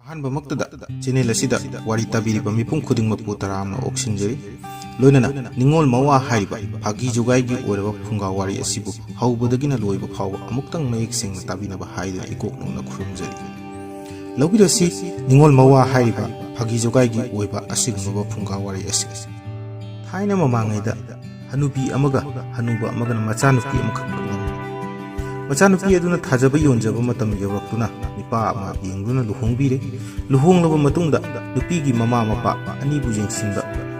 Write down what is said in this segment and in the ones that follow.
ꯑꯍꯥꯟꯕꯃꯛꯇꯗ channel ꯑꯁꯤꯗ ꯋꯥꯔꯤ ꯇꯥꯕꯤꯔꯤꯕ ꯃꯤꯄꯨꯝ ꯈꯨꯗꯤꯡꯃꯛꯄꯨ ꯇꯔꯥꯝꯅ ꯑꯣꯛꯁꯤꯟꯖꯔꯤ꯫ ꯂꯣꯏꯅꯅ ꯅꯤꯡꯉꯣꯜ ꯃꯋꯥ ꯍꯥꯏꯔꯤꯕ ꯐꯥꯒꯤ ꯖꯣꯒꯥꯏꯒꯤ ꯑꯣꯏꯔꯕ ꯐꯨꯡꯒꯥ ꯋꯥꯔꯤ ꯑꯁꯤꯕꯨ ꯍꯧꯕꯗꯒꯤꯅ ꯂꯣꯏꯕ ꯐꯥꯎꯕ ꯑꯃꯨꯛꯇꯪ ꯃꯌꯦꯛ ꯁꯦꯡꯅ ꯇꯥꯕꯤꯅꯕ ꯍꯥꯏꯗꯨꯅ ꯏꯀꯣꯛ ꯅꯧꯅ ꯈꯨꯔꯨꯝꯖꯔꯤ꯫ ꯂꯧꯕꯤꯔꯁꯤ ꯅꯤꯡꯉꯣꯜ ꯃꯋꯥ ꯍꯥꯏꯔꯤꯕ ꯐꯥꯒꯤ ꯖꯣꯒꯥꯏꯒꯤ ꯑꯣꯏꯕ ꯑꯁꯤꯒꯨꯝꯂꯕ ꯐꯨꯡꯒꯥ ꯋꯥꯔꯤ ꯑꯁꯤ꯫ ꯊꯥꯏꯅ ꯃꯃꯥꯡꯉꯩꯗ ꯍꯅꯨꯕꯤ ꯑꯃꯒ ꯍꯅꯨꯕ ꯑꯃꯒꯅ ꯃꯆꯥꯅꯨꯄꯤ ꯑꯃꯈꯛ ꯄꯣꯛꯂꯝꯃꯤ꯫ ꯃꯆꯥꯅꯨꯄꯤ ꯑꯗꯨꯅ ꯊꯥꯖꯕ ꯌꯣꯟꯖꯕ ꯃꯇꯝ ꯌꯧꯔꯛꯇꯨꯅ ꯅꯨꯄꯥ ꯑꯃ ꯌꯦꯡꯗꯨꯅ ꯂꯨꯍꯣꯡꯕꯤꯔꯦ꯫ ꯂꯨꯍꯣꯡꯂꯕ ꯃꯇꯨꯡꯗ ꯅꯨꯄꯤꯒꯤ ꯃꯃꯥ ꯃꯄꯥ ꯑꯅꯤꯕꯨ ꯌꯦꯡꯁꯤꯟꯕ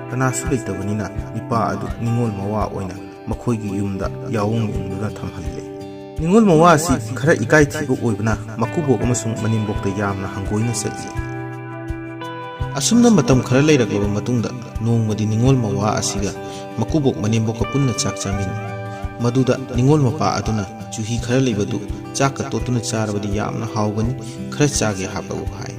ꯀꯅꯥꯁꯨ ꯂꯩꯇꯕꯅꯤꯅ ꯅꯨꯄꯥ ꯑꯗꯨ ꯅꯤꯡꯉꯣꯜ ꯃꯋꯥ ꯑꯣꯏꯅ ꯃꯈꯣꯏꯒꯤ ꯌꯨꯝꯗ ꯌꯥꯑꯣꯡ ꯏꯟꯗꯨꯅ ꯊꯝꯍꯜꯂꯦ꯫ ꯅꯤꯡꯉꯣꯜ ꯃꯋꯥ ꯑꯁꯤ ꯈꯔ ꯏꯀꯥꯏ ꯊꯤꯕ ꯑꯣꯏꯕꯅ ꯃꯀꯨꯕꯣꯛ ꯑꯃꯁꯨꯡ ꯃꯅꯦꯝꯕꯣꯛꯇ ꯌꯥꯝꯅ ꯍꯪꯒꯣꯏꯅ ꯆꯠꯂꯤ꯫ ꯑꯁꯨꯝꯅ ꯃꯇꯝꯈꯔ ꯂꯩꯔꯛꯂꯕ ꯃꯇꯨꯡꯗ ꯅꯣꯡꯃꯗꯤ ꯅꯤꯡꯉꯣꯜ ꯃꯋꯥ ꯑꯁꯤꯒ ꯃꯀꯨꯕꯣꯛ ꯃꯅꯦꯝꯕꯣꯛꯀ ꯄꯨꯟꯅ ꯆꯥꯛ ꯆꯥꯃꯤꯟꯅꯩ꯫ ꯃꯗꯨꯗ ꯅꯤꯡꯉꯣꯜ ꯃꯄꯥ ꯑꯗꯨꯅ ꯆꯨꯍꯤ ꯈꯔ ꯂꯩꯕꯗꯨ ꯆꯥꯛꯀ ꯇꯣꯠꯇꯨꯅ ꯆꯥꯔꯕꯗꯤ ꯌꯥꯝꯅ ꯍꯥꯎꯒꯅꯤ, ꯈꯔ ꯆꯥꯒꯦ ꯍꯥꯞꯂꯛꯎ ꯍꯥꯏ꯫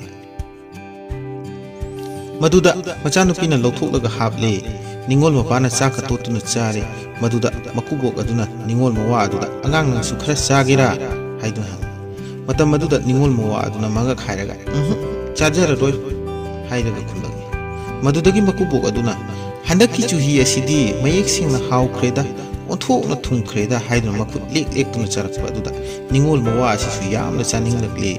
ꯃꯗꯨꯗ ꯃꯆꯥꯅꯨꯄꯤꯅ ꯂꯧꯊꯣꯛꯂꯒ ꯍꯥꯞꯂꯦ꯫ ꯅꯤꯡꯉꯣꯜ ꯃꯄꯥꯅ ꯆꯥꯛꯀ ꯇꯣꯠꯇꯨꯅ ꯆꯥꯔꯦ꯫ ꯃꯗꯨꯗ ꯃꯀꯨꯕꯣꯛ ꯑꯗꯨꯅ ꯅꯤꯡꯉꯣꯜ ꯃꯋꯥ ꯑꯗꯨꯗ "ꯑꯉꯥꯡ ꯅꯪꯁꯨ ꯈꯔ ꯆꯥꯒꯦꯔꯥ?" ꯍꯥꯏꯗꯨꯅ ꯍꯪꯉꯤ꯫ ꯃꯇꯝ ꯑꯗꯨꯗ ꯅꯤꯡꯉꯣꯜ ꯃꯋꯥ ꯑꯗꯨꯅ ꯃꯉꯛ ꯍꯥꯏꯔꯒ "ꯆꯥꯖꯔꯔꯣꯏ" ꯍꯥꯏꯔꯒ ꯈꯨꯝꯂꯛꯏ꯫ ꯃꯗꯨꯗꯒꯤ ꯃꯀꯨꯕꯣꯛ ꯑꯗꯨꯅ "ꯍꯟꯗꯛꯀꯤ ꯆꯨꯍꯤ ꯑꯁꯤꯗꯤ ꯃꯌꯦꯛ ꯁꯦꯡꯅ ꯍꯥꯎꯈ꯭ꯔꯦꯗ, ꯑꯣꯟꯊꯣꯛꯅ ꯊꯨꯝꯈ꯭ꯔꯦꯗ" ꯍꯥꯏꯗꯨꯅ ꯃꯈꯨꯠ ꯂꯦꯛ ꯂꯦꯛꯇꯨꯅ ꯆꯥꯔꯛꯄ ꯑꯗꯨꯗ ꯅꯤꯡꯉꯣꯜ ꯃꯋꯥ ꯑꯁꯤꯁꯨ ꯌꯥꯝꯅ ꯆꯥꯅꯤꯡꯂꯛꯂꯦ꯫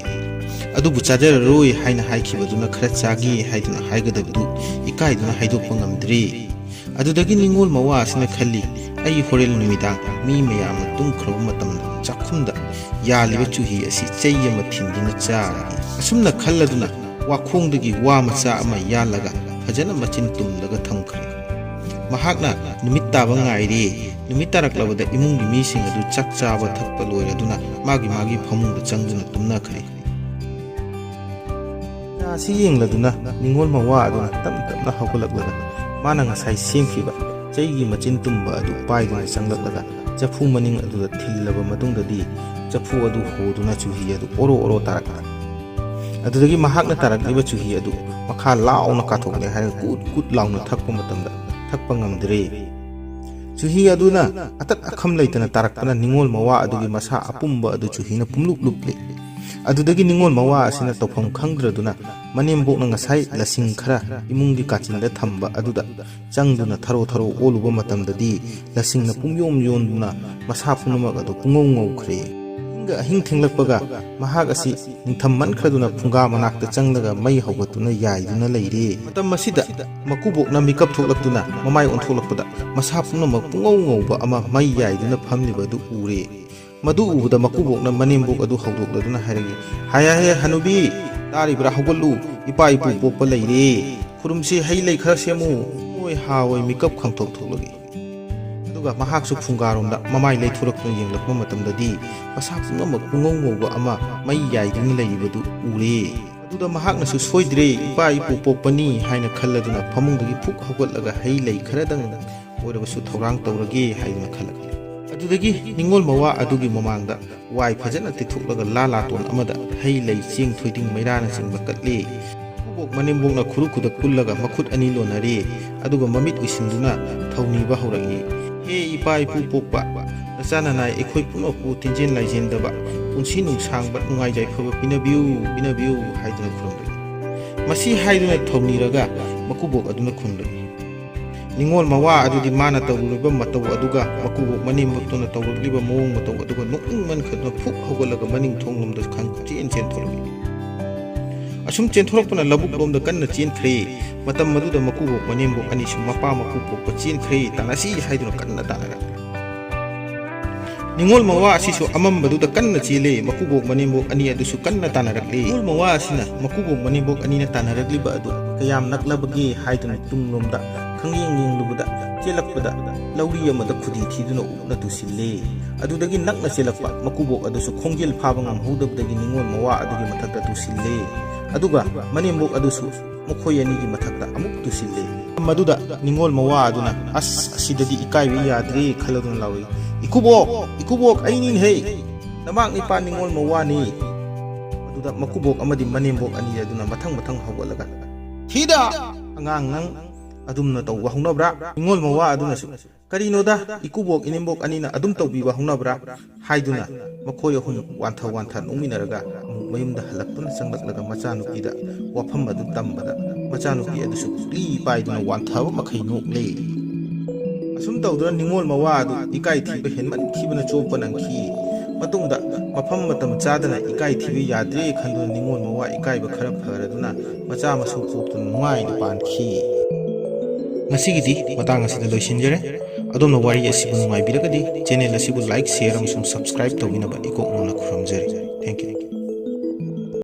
ꯑꯗꯨꯕꯨ ꯆꯥꯖꯔꯔꯣꯏ ꯍꯥꯏꯅ ꯍꯥꯏꯈꯤꯕꯗꯨꯅ ꯈꯔ ꯆꯥꯒꯦ ꯍꯥꯏꯗꯨꯅ ꯍꯥꯏꯒꯗꯕꯗꯨ ꯏꯀꯥꯏꯗꯨꯅ ꯍꯥꯏꯗꯣꯛꯄ ꯉꯝꯗ꯭ꯔꯦ꯫ ꯑꯗꯨꯗꯒꯤ ꯅꯤꯡꯉꯣꯜ ꯃꯋꯥ ꯑꯁꯤꯅ ꯈꯜꯂꯤ, ꯑꯩ ꯍꯣꯔꯦꯟ ꯅꯨꯃꯤꯗꯥꯡ ꯃꯤ ꯃꯌꯥꯝꯅ ꯇꯨꯝꯈ꯭ꯔꯕ ꯃꯇꯝꯗ ꯆꯥꯛꯈꯨꯝꯗ ꯌꯥꯜꯂꯤꯕ ꯆꯨꯍꯤ ꯑꯁꯤ ꯆꯩ ꯑꯃ ꯊꯤꯟꯗꯨꯅ ꯆꯥꯔꯒꯦ꯫ ꯑꯁꯨꯝꯅ ꯈꯜꯂꯗꯨꯅ ꯋꯥꯈꯣꯡꯗꯒꯤ ꯋꯥ ꯃꯆꯥ ꯑꯃ ꯌꯥꯜꯂꯒ ꯐꯖꯅ ꯃꯆꯤꯟ ꯇꯨꯝꯂꯒ ꯊꯝꯈ꯭ꯔꯦ꯫ ꯃꯍꯥꯛꯅ ꯅꯨꯃꯤꯠ ꯇꯥꯕ ꯉꯥꯏꯔꯦ꯫ ꯅꯨꯃꯤꯠ ꯇꯥꯔꯛꯂꯕꯗ ꯏꯃꯨꯡꯒꯤ ꯃꯤꯁꯤꯡ ꯑꯗꯨ ꯆꯥꯛ ꯆꯥꯕ ꯊꯛꯄ ꯂꯣꯏꯔꯗꯨꯅ ꯃꯥꯒꯤ ꯐꯃꯨꯡꯗ ꯆꯪꯗꯨꯅ ꯇꯨꯝꯅꯈ꯭ꯔꯦ꯫ ꯑꯁꯤ ꯌꯦꯡꯂꯗꯨꯅ ꯅꯤꯡꯉꯣꯜ ꯃꯋꯥ ꯑꯗꯨꯅ ꯇꯞꯅ ꯇꯞꯅ ꯍꯧꯒꯠꯂꯛꯂꯒ ꯃꯥꯅ ꯉꯁꯥꯏ ꯁꯦꯝꯈꯤꯕ ꯆꯩꯒꯤ ꯃꯆꯤꯟ ꯇꯨꯝꯕ ꯑꯗꯨ ꯄꯥꯏꯗꯨꯅ ꯆꯪꯂꯛꯂꯒ ꯆꯐꯨ ꯃꯅꯤꯡ ꯑꯗꯨꯗ ꯊꯤꯜꯂꯕ ꯃꯇꯨꯡꯗꯗꯤ ꯆꯐꯨ ꯑꯗꯨ ꯍꯣꯗꯨꯅ ꯆꯨꯍꯤ ꯑꯗꯨ ꯑꯣꯔꯣ ꯑꯣꯔꯣ ꯇꯥꯔꯛꯈ꯭ꯔꯦ꯫ ꯑꯗꯨꯗꯒꯤ ꯃꯍꯥꯛꯅ ꯇꯥꯔꯛꯂꯤꯕ ꯆꯨꯍꯤ ꯑꯗꯨ ꯃꯈꯥ ꯂꯥꯎꯅ ꯀꯥꯊꯣꯛꯂꯦ ꯍꯥꯏꯔꯒ ꯀꯨꯠ ꯀꯨꯠ ꯂꯥꯎꯅ ꯊꯛꯄ ꯃꯇꯝꯗ ꯊꯛꯄ ꯉꯝꯗ꯭ꯔꯦ꯫ ꯆꯨꯍꯤ ꯑꯗꯨꯅ ꯑꯇꯠ ꯑꯈꯝ ꯂꯩꯇꯅ ꯇꯥꯔꯛꯄꯅ ꯅꯤꯡꯉꯣꯜ ꯃꯋꯥ ꯑꯗꯨꯒꯤ ꯃꯁꯥ ꯑꯄꯨꯝꯕ ꯑꯗꯨ ꯆꯨꯍꯤꯅ ꯄꯨꯝꯂꯨꯞ ꯂꯨꯞꯂꯦ꯫ ꯑꯗꯨꯗꯒꯤ ꯅꯤꯡꯉꯣꯜ ꯃꯋꯥ ꯑꯁꯤꯅ ꯇꯧꯐꯝ ꯈꯪꯗ꯭ꯔꯗꯨꯅ ꯃꯅꯦꯝꯕꯣꯛꯅ ꯉꯁꯥꯏ ꯂꯁꯤꯡ ꯈꯔ ꯏꯃꯨꯡꯒꯤ ꯀꯥꯆꯤꯟꯗ ꯊꯝꯕ ꯑꯗꯨꯗ ꯆꯪꯗꯨꯅ ꯊꯔꯣ ꯊꯔꯣ ꯑꯣꯜꯂꯨꯕ ꯃꯇꯝꯗꯗꯤ ꯂꯁꯤꯡꯅ ꯄꯨꯡꯌꯣꯝ ꯌꯣꯝꯗꯨꯅ ꯃꯁꯥ ꯄꯨꯝꯅꯃꯛ ꯑꯗꯨ ꯄꯨꯡꯉꯧ ꯉꯧꯈ꯭ꯔꯦ꯫ ꯑꯍꯤꯡ ꯊꯦꯡꯂꯛꯄꯒ ꯃꯍꯥꯛ ꯑꯁꯤ ꯅꯤꯡꯊꯝꯃꯟꯈ꯭ꯔꯗꯨꯅ ꯐꯨꯡꯒꯥ ꯃꯅꯥꯛꯇ ꯆꯪꯂꯒ ꯃꯩ ꯍꯧꯒꯠꯇꯨꯅ ꯌꯥꯏꯗꯨꯅ ꯂꯩꯔꯦ꯫ ꯃꯇꯝ ꯑꯁꯤꯗ ꯃꯀꯨꯕꯣꯛꯅ ꯃꯤꯀꯞ ꯊꯣꯛꯂꯛꯇꯨꯅ ꯃꯃꯥꯏ ꯑꯣꯟꯊꯣꯛꯂꯛꯄꯗ ꯃꯁꯥ ꯄꯨꯝꯅꯃꯛ ꯄꯨꯡꯉꯧ ꯉꯧꯕ ꯑꯃ ꯃꯩ ꯌꯥꯏꯗꯨꯅ ꯐꯝꯂꯤꯕ ꯑꯗꯨ ꯎꯔꯦ꯫ ꯃꯗꯨ ꯎꯕꯗ ꯃꯀꯨꯕꯣꯛꯅ ꯃꯅꯦꯝꯕꯣꯛ ꯑꯗꯨ ꯍꯧꯗꯣꯛꯂꯗꯨꯅ ꯍꯥꯏꯔꯛꯏ, "ꯍꯥꯏ ꯍꯅꯨꯕꯤ, ꯇꯥꯔꯤꯕ꯭ꯔꯥ? ꯍꯧꯒꯠꯂꯨ, ꯏꯄꯥ ꯏꯄꯨ ꯄꯣꯛꯄ ꯂꯩꯔꯦ, ꯈꯨꯔꯨꯝꯁꯤ, ꯍꯩ ꯂꯩ ꯈꯔ ꯁꯦꯝꯃꯨ." ꯃꯣꯏ ꯍꯥꯋꯣꯏ ꯃꯤꯀꯞ ꯈꯪꯊꯣꯛ ꯊꯣꯛꯂꯛꯏ꯫ ꯑꯗꯨꯒ ꯃꯍꯥꯛꯁꯨ ꯐꯨꯡꯒꯥꯔꯣꯝꯗ ꯃꯃꯥꯏ ꯂꯩꯊꯣꯔꯛꯇꯨꯅ ꯌꯦꯡꯂꯛꯄ ꯃꯇꯝꯗꯗꯤ ꯃꯁꯥ ꯄꯨꯝꯅꯃꯛ ꯄꯨꯡꯉꯧ ꯉꯧꯕ ꯑꯃ ꯃꯩ ꯌꯥꯏꯗꯨꯅ ꯂꯩꯔꯤꯕꯗꯨ ꯎꯔꯦ꯫ ꯑꯗꯨꯗ ꯃꯍꯥꯛꯅꯁꯨ ꯁꯣꯏꯗ꯭ꯔꯦ, ꯏꯄꯥ ꯏꯄꯨ ꯄꯣꯛꯄꯅꯤ ꯍꯥꯏꯅ ꯈꯜꯂꯗꯨꯅ ꯐꯃꯨꯡꯗꯒꯤ ꯐꯨꯛ ꯍꯧꯒꯠꯂꯒ ꯍꯩ ꯂꯩ ꯈꯔꯗꯪ ꯑꯣꯏꯔꯕꯁꯨ ꯊꯧꯔꯥꯡ ꯇꯧꯔꯒꯦ ꯍꯥꯏꯗꯨꯅ ꯈꯜꯂꯛꯂꯦ꯫ ꯑꯗꯨꯗꯒꯤ ꯅꯤꯡꯉꯣꯜ ꯃꯋꯥ ꯑꯗꯨꯒꯤ ꯃꯃꯥꯡꯗ ꯋꯥꯏ ꯐꯖꯅ ꯇꯩꯊꯣꯛꯂꯒ ꯂꯥꯇꯣꯟ ꯑꯃꯗ ꯍꯩ ꯂꯩ ꯆꯦꯡ ꯊꯣꯏꯗꯤꯡ ꯃꯩꯔꯥꯅꯆꯤꯡꯕ ꯀꯠꯂꯦ꯫ ꯃꯀꯨꯕꯣꯛ ꯃꯅꯦꯝꯕꯣꯛꯅ ꯈꯨꯔꯨ ꯈꯨꯗ ꯀꯨꯜꯂꯒ ꯃꯈꯨꯠ ꯑꯅꯤ ꯂꯣꯟꯅꯔꯦ꯫ ꯑꯗꯨꯒ ꯃꯃꯤꯠ ꯎꯏꯁꯤꯟꯗꯨꯅ ꯊꯧꯅꯤꯕ ꯍꯧꯔꯛꯏ, "ꯍꯦ ꯏꯄꯥ ꯏꯄꯨ ꯄꯣꯛꯄ, ꯅꯆꯥ ꯅꯅꯥꯏ ꯑꯩꯈꯣꯏ ꯄꯨꯝꯅꯃꯛꯄꯨ ꯇꯤꯟꯖꯦꯟ ꯂꯥꯏꯖꯦꯟꯗꯕ ꯄꯨꯟꯁꯤ ꯅꯨꯡꯁꯥꯡꯕ ꯅꯨꯡꯉꯥꯏ ꯌꯥꯏꯐꯕ ꯄꯤꯅꯕꯤꯌꯨ ꯄꯤꯅꯕꯤꯌꯨ" ꯍꯥꯏꯗꯨꯅ ꯈꯨꯔꯨꯝꯂꯛꯏ꯫ ꯃꯁꯤ ꯍꯥꯏꯗꯨꯅ ꯊꯧꯅꯤꯔꯒ ꯃꯀꯨꯕꯣꯛ ꯑꯗꯨꯅ ꯈꯨꯝꯂꯛꯏ꯫ ꯅꯤꯡꯉꯣꯜ ꯃꯋꯥ ꯑꯗꯨꯗꯤ ꯃꯥꯅ ꯇꯧꯔꯨꯔꯤꯕ ꯃꯇꯧ ꯑꯗꯨꯒ ꯃꯀꯨꯕꯣꯛ ꯃꯅꯦꯝꯕꯣꯛꯇꯨꯅ ꯇꯧꯔꯛꯂꯤꯕ ꯃꯑꯣꯡ ꯃꯇꯧ ꯑꯗꯨꯒ ꯅꯣꯛꯅꯤꯡꯃꯟꯈ꯭ꯔꯗꯨꯅ ꯐꯨꯛ ꯍꯧꯒꯠꯂꯒ ꯃꯅꯤꯡ ꯊꯣꯡꯂꯣꯝꯗ ꯈꯪꯆꯦꯟ ꯆꯦꯟꯊꯣꯔꯛꯏ꯫ ꯑꯁꯨꯝ ꯆꯦꯟꯊꯣꯔꯛꯄꯅ ꯂꯧꯕꯨꯛ ꯂꯣꯝꯗ ꯀꯟꯅ ꯆꯦꯟꯈ꯭ꯔꯦ꯫ mata maduda makubok manembok ani su mapa makubok pachin khre tanasi haiduna kanna tanara ningol mawa asisu amam maduda kanna chile makubok manembok ani adusu kanna tanarakle ningol mawa asina makubok manembok ani na tanarakli ba adu kayam naklabagi haiduna tunglomda khangyeng yenglubuda chelakpada lauri amada khudi thiduna upna tusille adudagi nakna chelakpa makubok adusu khongjel phabangam hudabdagi ningol mawa adugi mathakta tusille aduga manembok adusu mukhoy ani gi mathakta amuk tusille maduda ningol mawa aduna asidadi ikaiwi yadri khaladun lawi ikubok ainin he namak ni pa ningol mawa ni maduda makubok amadi manembok ani aduna mathang hawalaga thida angang nang adumna tawwa hunabra ningol mawa aduna su ꯀꯔꯤꯅꯣꯗ ꯏꯀꯨꯕꯣꯛ ꯏꯅꯦꯝꯕꯣꯛ ꯑꯅꯤꯅ ꯑꯗꯨꯝ ꯇꯧꯕꯤꯕ ꯍꯧꯅꯕ꯭ꯔꯥ ꯍꯥꯏꯗꯨꯅ ꯃꯈꯣꯏ ꯑꯍꯨꯝ ꯋꯥꯟꯊ ꯅꯣꯛꯃꯤꯟꯅꯔꯒ ꯑꯃꯨꯛ ꯃꯌꯨꯝꯗ ꯍꯜꯂꯛꯇꯨꯅ ꯆꯪꯂꯛꯂꯒ ꯃꯆꯥꯅꯨꯄꯤꯗ ꯋꯥꯐꯝ ꯑꯗꯨ ꯇꯝꯕꯗ ꯃꯆꯥꯅꯨꯄꯤ ꯑꯗꯨꯁꯨ ꯄꯨꯛꯂꯤ ꯄꯥꯏꯗꯨꯅ ꯋꯥꯟꯊꯕ ꯃꯈꯩ ꯅꯣꯛꯂꯦ꯫ ꯑꯁꯨꯝ ꯇꯧꯗꯨꯅ ꯅꯤꯡꯉꯣꯜ ꯃꯋꯥ ꯑꯗꯨ ꯏꯀꯥꯏ ꯊꯤꯕ ꯍꯦꯟꯃꯟꯈꯤꯕꯅ ꯆꯣꯞꯄ ꯅꯪꯈꯤ꯫ ꯃꯇꯨꯡꯗ ꯃꯐꯝ ꯃꯇꯝ ꯆꯥꯗꯅ ꯏꯀꯥꯏ ꯊꯤꯕ ꯌꯥꯗ꯭ꯔꯦ ꯈꯟꯗꯨꯅ ꯅꯤꯡꯉꯣꯜ ꯃꯋꯥ ꯏꯀꯥꯏꯕ ꯈꯔ ꯐꯔꯗꯨꯅ ꯃꯆꯥ ꯃꯁꯨ ꯄꯣꯛꯇꯨꯅ ꯅꯨꯡꯉꯥꯏꯅ ꯄꯥꯟꯈꯤ꯫ ꯉꯁꯤꯒꯤꯗꯤ ꯃꯇꯥꯡ ꯑꯁꯤꯗ ꯂꯣꯏꯁꯤꯟꯖꯔꯦ꯫ ꯑꯗꯣꯝꯅ ꯋꯥꯔꯤ ꯑꯁꯤꯕꯨ ꯅꯨꯡꯉꯥꯏꯕꯤꯔꯒꯗꯤ ꯆꯦꯅꯦꯜ ꯑꯁꯤꯕꯨ ꯂꯥꯏꯛ, ꯁꯦꯌꯔ ꯑꯃꯁꯨꯡ ꯁꯕꯁꯀ꯭ꯔꯥꯏꯕ ꯇꯧꯕꯤꯅꯕ ꯏꯀꯣꯛ ꯅꯧꯅ ꯈꯨꯔꯨꯝꯖꯔꯤ꯫ Thank you.